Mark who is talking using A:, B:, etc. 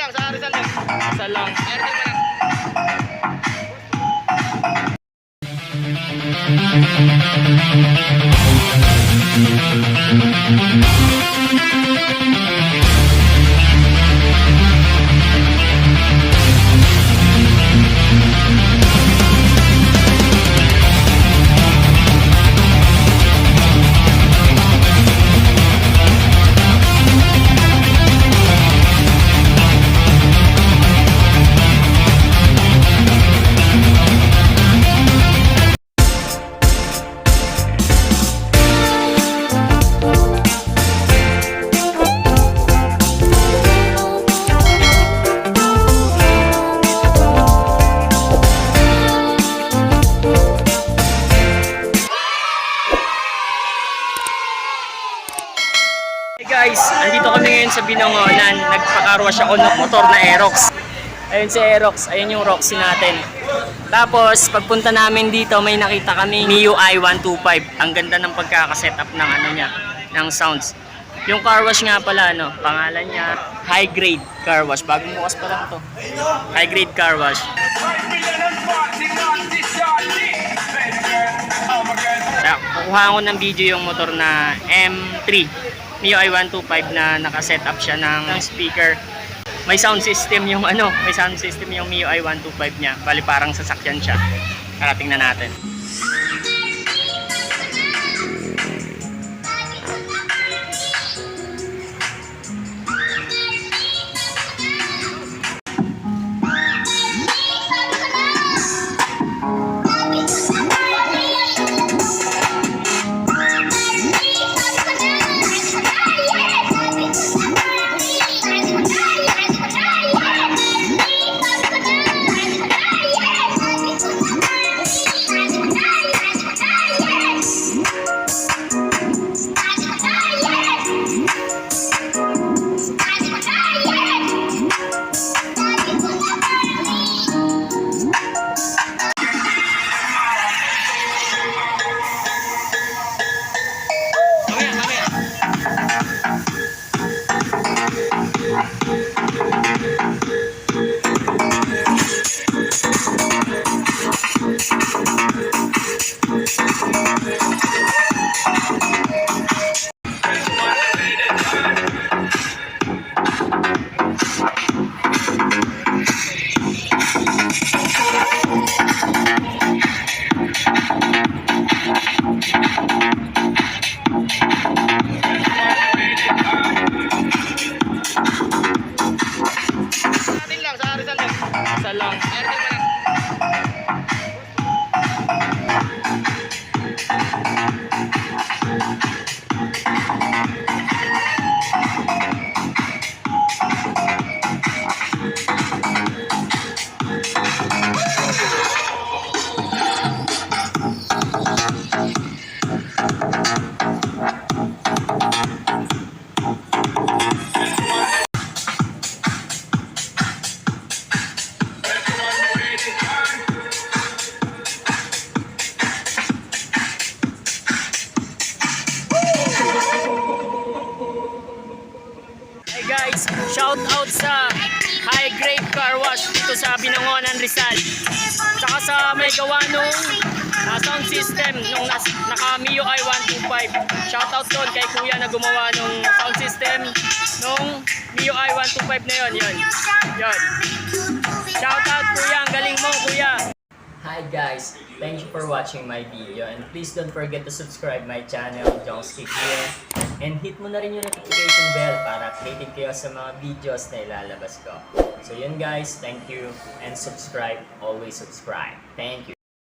A: lang, sa Rizal lang. Rizal lang. Rizal pa lang.
B: Guys, andito kami ngayon sa Binangonan. Nagpa-carwash ako ng motor na Aerox. Ayun si Aerox, ayun yung Roxy natin. Tapos pagpunta namin dito, may nakita kami Mio i125. Ang ganda ng pagkaka-setup ng ano niya, ng sounds. Yung carwash nga pala, no, pangalan niya High Grade Carwash. Bagong bukas pa lang to. High Grade Carwash. Kukuha ko ng video yung motor na M3 Mio i125 na naka-setup siya ng speaker. May sound system yung ano, may sound system yung Mio i125 niya. Bali parang sasakyan siya. Tara tingnan natin. Guys, shout out sa High Grade Carwash dito sa Binangonan, Rizal. Tsaka sa may gawa nung sound system nung naka Mio i125. Shout out doon kay kuya na gumawa nung sound system nung Mio i125 na yon. Yon. Shout out kuya, ang galing mo kuya. Hi guys, thank you for watching my video and please don't forget to subscribe my channel, jhongzkygear, and hit mo na rin yung notification bell para updated kayo sa mga videos na ilalabas ko. So yun guys, thank you and subscribe, always subscribe. Thank you.